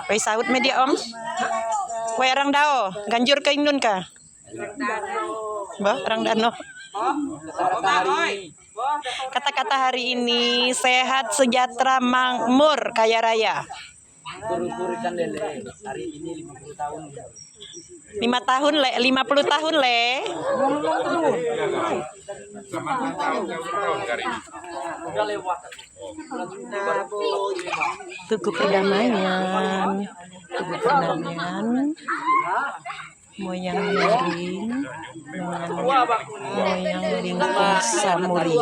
Wei saut media om. Wei orang dao, ganjur ke Indun ka? Bah, orang Dano. Kata-kata hari ini sehat, sejahtera, makmur, kaya raya. Hari ini 50 tahun. 5 tahun le, 50 tahun le. Tugu perdamaian, tugu perdamaian, moyang miring, moyang lingkung samuri.